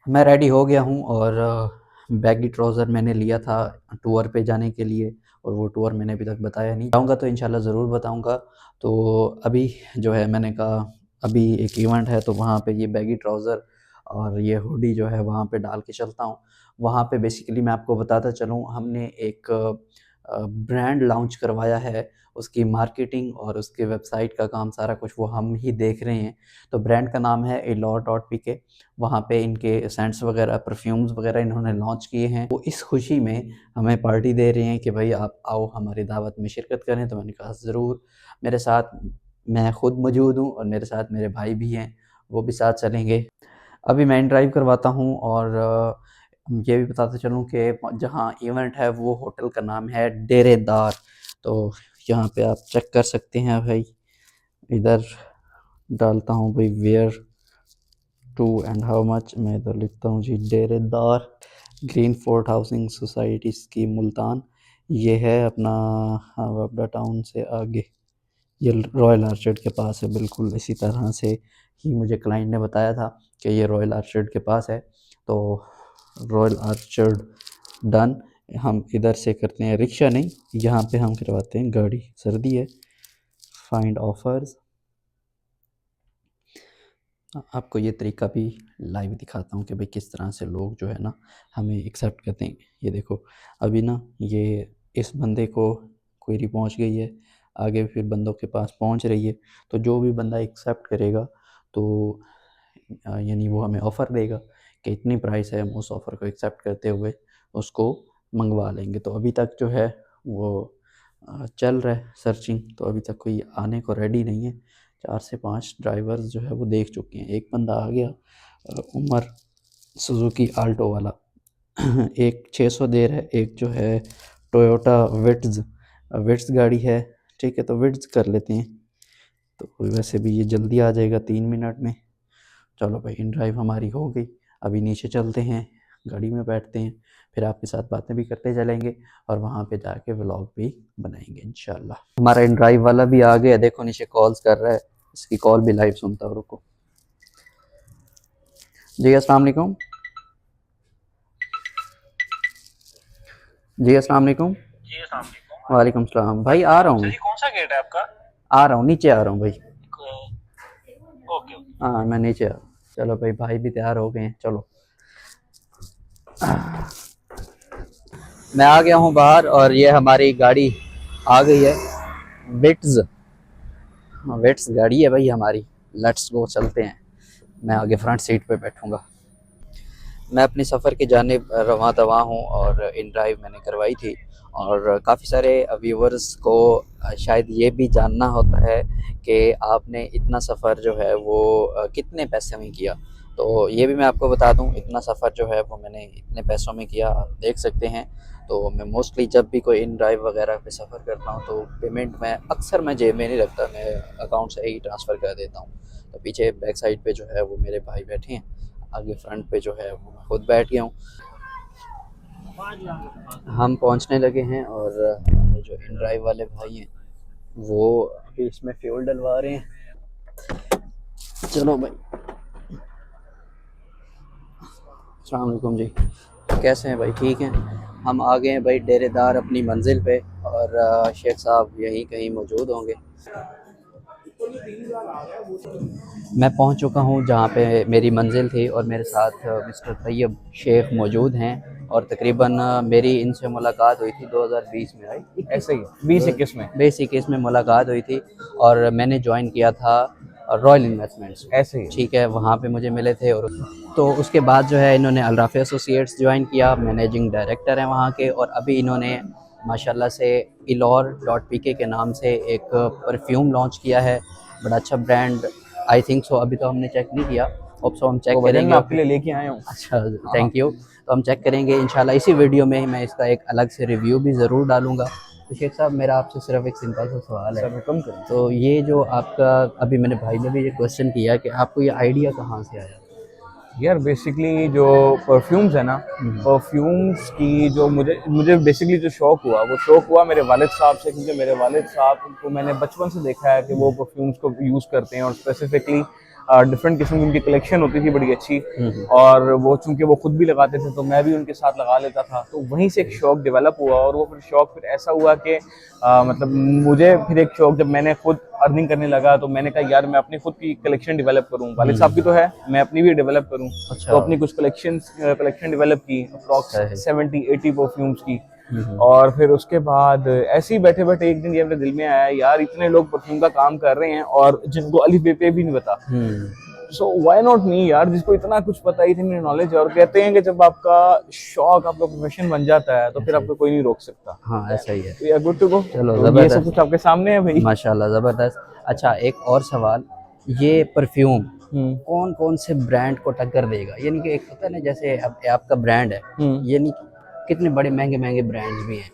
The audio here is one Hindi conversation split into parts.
मैं रेडी हो गया हूँ और बैगी ट्राउज़र मैंने लिया था टूर पे जाने के लिए और वो टूर मैंने अभी तक बताया नहीं। जाऊँगा तो इंशाल्लाह ज़रूर बताऊँगा। तो अभी जो है मैंने कहा अभी एक इवेंट है तो वहाँ पे ये बैगी ट्राउज़र और ये हुडी जो है वहाँ पे डाल के चलता हूँ। वहाँ पे बेसिकली मैं आपको बताता चलूँ, हमने एक ब्रांड लॉन्च करवाया है, उसकी मार्केटिंग और उसके वेबसाइट का काम सारा कुछ वो हम ही देख रहे हैं। तो ब्रांड का नाम है elor.pk। वहाँ पे इनके सेंट्स वगैरह, परफ्यूम्स वगैरह इन्होंने लॉन्च किए हैं। वो इस खुशी में हमें पार्टी दे रहे हैं कि भाई आप आओ हमारी दावत में शिरकत करें। तो मैंने कहा ज़रूर। मेरे साथ मैं खुद मौजूद हूँ और मेरे साथ मेरे भाई भी हैं, वो भी साथ चलेंगे। अभी मैं ड्राइव करवाता हूँ और ये भी बताता चलूँ कि जहाँ इवेंट है वो होटल का नाम है डेरेदार। तो यहाँ पे आप चेक कर सकते हैं भाई। इधर डालता हूँ भाई where to and how much. मैं इधर लिखता हूँ जी डेरेदार Green Fort housing society scheme Multan. ये है अपना वापडा टाउन से आगे, ये रॉयल आर्चर्ड के पास है। बिल्कुल इसी तरह से ही मुझे क्लाइंट ने बताया था कि ये रॉयल आर्चर्ड के पास है। तो रॉयल आर्चर्ड डन। हम इधर से करते हैं रिक्शा नहीं, यहाँ पे हम करवाते हैं गाड़ी। सर्दी है। Find offers. आपको ये तरीका भी लाइव दिखाता हूँ कि भाई किस तरह से लोग जो है ना हमें एक्सेप्ट करते हैं। ये देखो अभी ना ये इस बंदे को क्वेरी पहुँच गई है, आगे फिर बंदों के पास पहुँच रही है। तो जो भी बंदा एक्सेप्ट करेगा तो यानी वो हमें ऑफ़र देगा कि इतनी प्राइस है, हम उस ऑफ़र को एक्सेप्ट करते हुए उसको मंगवा लेंगे। तो अभी तक जो है वो चल रहा है सर्चिंग। तो अभी तक कोई आने को रेडी नहीं है। 4 से 5 ड्राइवर्स जो है वो देख चुके हैं। एक बंदा आ गया, उमर सुजुकी आल्टो वाला। एक 600 दे रहा है, एक जो है टोयोटा विट्ज़ गाड़ी है। ठीक है, तो विट्ज़ कर लेते हैं। तो वैसे भी ये जल्दी आ जाएगा 3 मिनट में। चलो भाई इन ड्राइव हमारी हो गई। अभी नीचे चलते हैं, गाड़ी में बैठते हैं, फिर आपके साथ बातें भी करते चलेंगे और वहाँ पे जाके व्लॉग भी बनाएंगे इंशाल्लाह। हमारा इन ड्राइव वाला भी आ गया, देखो नीचे कॉल्स कर रहा है। इसकी कॉल भी लाइव सुनता हूँ, रुको। जी अस्सलाम वालेकुम। जी अस्सलाम वालेकुम। जी अस्सलाम वालेकुम। वालेकुम सलाम भाई, आ रहा अच्छा हूँ। जी, कौन सा गेट है आपका? आ रहा हूँ, नीचे आ रहा हूँ भाई। Okay okay. हाँ मैं नीचे आ रहा हूँ। चलो भाई, भाई भी तैयार हो गए हैं। चलो मैं आ गया हूँ बाहर और ये हमारी गाड़ी आ गई है। विट्ज़ विट्ज़ गाड़ी है भाई हमारी। लेट्स गो, चलते हैं। मैं आगे फ्रंट सीट पे बैठूँगा। मैं अपने सफ़र की जानिब रवां दवा हूँ और इन ड्राइव मैंने करवाई थी। और काफ़ी सारे व्यूवर्स को शायद ये भी जानना होता है कि आपने इतना सफ़र जो है वो कितने पैसे में किया। तो ये भी मैं आपको बता दूँ, इतना सफ़र जो है वो मैंने इतने पैसों में किया, आप देख सकते हैं। तो मैं मोस्टली जब भी कोई इन ड्राइव वगैरह पे सफ़र करता हूँ तो पेमेंट मैं अक्सर मैं जेब में नहीं रखता, मैं अकाउंट से ही ट्रांसफ़र कर देता हूँ। तो पीछे बैक साइड पे जो है वो मेरे भाई बैठे हैं, आगे फ्रंट पे जो है वो मैं खुद बैठ गया हूँ। हम पहुँचने लगे हैं और हमारे जो इन ड्राइव वाले भाई हैं वो अभी इसमें फ्यूल डलवा रहे हैं। चलो भाई, अस्सलाम वालेकुम जी, कैसे हैं भाई? ठीक हैं। हम आ गए हैं भाई डेरेदार अपनी मंजिल पे और शेख साहब यहीं कहीं मौजूद होंगे। मैं पहुंच चुका हूं जहां पे मेरी मंजिल थी और मेरे साथ मिस्टर तैयब शेख मौजूद हैं। और तकरीबन मेरी इनसे मुलाकात हुई थी 2020 में, राइट? ऐसे ही 20-21 में 2021 में मुलाकात हुई थी और मैंने ज्वाइन किया था रॉयल इन्वेस्टमेंट्स। ऐसे ही। ठीक है, वहाँ पे मुझे मिले थे। और तो उसके बाद जो है इन्होंने अलराफ़ी एसोसिएट्स ज्वाइन किया, मैनेजिंग डायरेक्टर हैं वहाँ के। और अभी इन्होंने माशाल्लाह से elor.pk के नाम से एक परफ्यूम लॉन्च किया है। बड़ा अच्छा ब्रांड, आई थिंक सो। अभी तो हमने चेक नहीं किया, होप सो हम चेक तो वजन करेंगे मैं और आपके फिर लिए लेके आया हूँ। अच्छा, हाँ। Thank you. तो हम चेक करेंगे इंशाल्लाह। इसी वीडियो में ही मैं इसका एक अलग से रिव्यू भी ज़रूर डालूँगा। तो शेख साहब, मेरा आपसे सिर्फ एक सिंपल सा सवाल है। सर कम करें। तो ये जो आपका, अभी मैंने भाई ने भी ये क्वेश्चन किया कि आपको ये आइडिया कहाँ से आया? यार बेसिकली जो परफ्यूम्स है ना, परफ्यूम्स की जो मुझे मुझे बेसिकली जो शौक़ हुआ मेरे वालिद साहब से, क्योंकि मेरे वालिद साहब को मैंने बचपन से देखा है कि वो परफ्यूम्स को यूज़ करते हैं। और स्पेसिफिकली डिफरेंट किस्म की उनकी कलेक्शन होती थी बड़ी अच्छी, और वो चूंकि वो खुद भी लगाते थे तो मैं भी उनके साथ लगा लेता था, तो वहीं से एक शौक डेवलप हुआ। और वो फिर शौक फिर ऐसा हुआ कि मतलब मुझे फिर एक शौक, जब मैंने खुद अर्निंग करने लगा तो मैंने कहा यार मैं अपनी खुद की कलेक्शन डेवलप करूं, वालिद साहब की तो है, मैं अपनी भी डेवलप करूं। तो अपनी कुछ कलेक्शन डेवलप की, अप्रॉक्स 70-80 परफ्यूम्स की। और फिर उसके बाद ऐसे ही बैठे बैठे एक दिन ये मेरे दिल में आया, यार इतने लोग परफ्यूम का काम कर रहे हैं और जिनको अलिफ बे पे भी नहीं पता, सो व्हाई नॉट मी यार, जिसको इतना कुछ पता, इतनी नॉलेज है। और कहते हैं कि जब आपका शौक आपका प्रोफेशन बन जाता है तो फिर आपको कोई नहीं रोक सकता। हाँ ऐसा ही है। तो गुड टू गो। चलो तो ये सब कुछ आपके सामने है भाई, माशाल्लाह ज़बरदस्त। अच्छा एक और सवाल, ये परफ्यूम कौन कौन से ब्रांड को टक्कर देगा? यानी कि एक होता है ना, जैसे अब आपका ब्रांड है, यानी कितने बड़े महंगे महंगे ब्रांड्स भी हैं।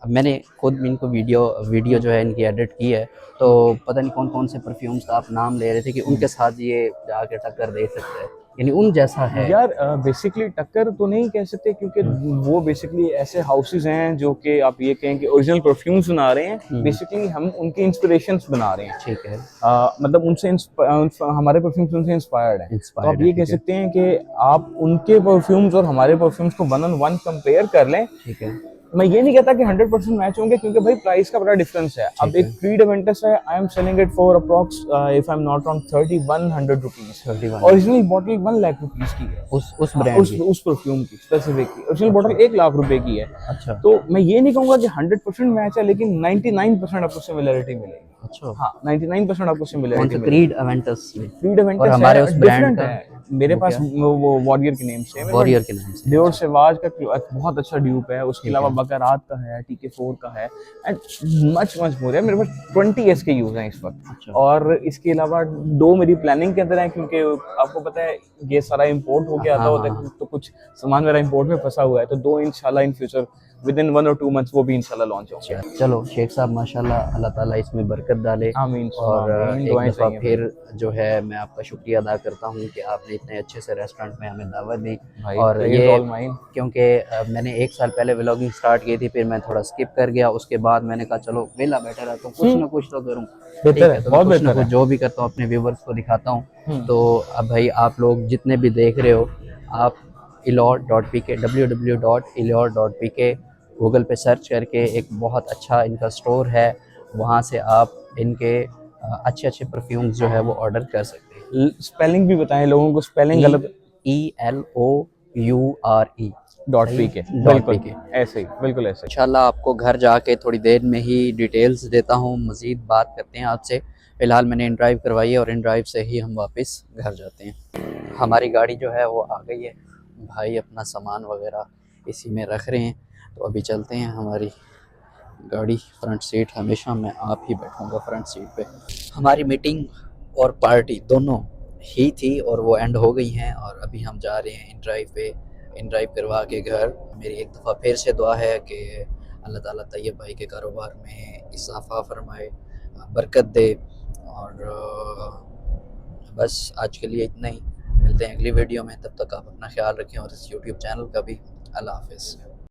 अब मैंने खुद इनको वीडियो जो है इनकी एडिट की है, तो पता नहीं कौन कौन से परफ्यूम्स का आप नाम ले रहे थे कि उनके साथ ये जाके टक्कर दे सकते हैं, यानी उन जैसा है। यार बेसिकली टक्कर तो नहीं कह सकते, क्योंकि वो बेसिकली ऐसे हाउसेज हैं जो कि आप ये कहें कि ओरिजिनल परफ्यूम्स बना रहे हैं, बेसिकली हम उनके इंस्पिरेशंस बना रहे हैं। ठीक है। मतलब उनसे हमारे परफ्यूम्स उनसे इंस्पायर्ड हैं। तो आप ये कह सकते हैं कि आप उनके परफ्यूम्स और हमारे परफ्यूम्स को 1 on 1 कंपेयर कर लें। ठीक है। मैं ये नहीं कहता कि 100% मैच होंगे, क्योंकि भाई प्राइस का बड़ा डिफरेंस है। अब एक क्रीड अवेंटस है, I am selling it for approx if I am not wrong 3100 rupees. Original bottle 1 lakh rupees की है, उस ब्रांड की, उस परफ्यूम की स्पेसिफिक की। ओरिजिनल बॉटल 1 लाख रुपए की है। अच्छा। तो मैं ये नहीं कहूंगा कि 100% मैच है, लेकिन 99% आपको सिमिलरिटी मिलेगी। अच्छा। हाँ 99% आपको सिमिलरिटी मिलेगी। क्रीड अवेंटस और हमारे उस ब्रांड का मेरे पास वो वॉरियर के नेम से, वॉरियर के नाम से डियोर सेवाज का बहुत अच्छा ड्यूप है। उसके अलावा बकरात का है, TK4 का है, एंड मच मोर है। मेरे पास 20 SKUs हैं इस वक्त। अच्छा। और इसके अलावा 2 मेरी प्लानिंग के अंदर है, क्योंकि आपको पता है ये सारा इंपोर्ट होके आता होता है, तो कुछ सामान मेरा इंपोर्ट में फंसा हुआ है। तो 2 इंशाल्लाह in future within 1 or 2 months वो भी इंशाल्लाह लॉन्च होगा। चलो शेख साहब माशाल्लाह, अल्लाह ताला इसमें बरकत डाले। आमीन। और एक दफ़ा फिर जो है मैं आपका शुक्रिया अदा करता हूँ कि आपने इतने अच्छे से रेस्टोरेंट में हमें दावत दी। और ये क्योंकि मैंने 1 साल पहले व्लॉगिंग स्टार्ट की थी, फिर मैं थोड़ा स्किप कर गया। उसके बाद मैंने कहा चलो वेला बैठा रहता हूँ, कुछ ना कुछ तो करूँ। बेहतर है, बहुत बेहतर है। जो भी करता हूँ अपने व्यूवर्स को दिखाता हूँ। तो अब भाई आप लोग जितने भी देख रहे हो, आप elor.pk www.elor.pk गूगल पे सर्च करके एक बहुत अच्छा इनका स्टोर है, वहाँ से आप इनके अच्छे अच्छे परफ्यूम्स जो है वो ऑर्डर कर सकते हैं। स्पेलिंग भी बताएं लोगों को, स्पेलिंग गलत। ELOUR.PK बिल्कुल ऐसे ही, बिल्कुल ऐसे। इंशाल्लाह आपको घर जाके थोड़ी देर में ही डिटेल्स देता हूँ, मज़ीद बात करते हैं आपसे। फ़िलहाल मैंने इन ड्राइव करवाई है और इन ड्राइव से ही हम वापस घर जाते हैं। हमारी गाड़ी जो है वो आ गई है, भाई अपना सामान वगैरह इसी में रख रहे हैं। तो अभी चलते हैं। हमारी गाड़ी फ्रंट सीट, हमेशा मैं आप ही बैठूंगा फ्रंट सीट पे। हमारी मीटिंग और पार्टी दोनों ही थी और वो एंड हो गई हैं, और अभी हम जा रहे हैं इन ड्राइव पे, इन ड्राइव करवा के घर। मेरी एक दफ़ा फिर से दुआ है कि अल्लाह ताला तैयब भाई के कारोबार में इजाफा फरमाए, बरकत दे। और बस आज के लिए इतना ही, मिलते हैं अगली वीडियो में। तब तक आप अपना ख्याल रखें और इस यूट्यूब चैनल का भी। अल्लाह हाफ़िज़।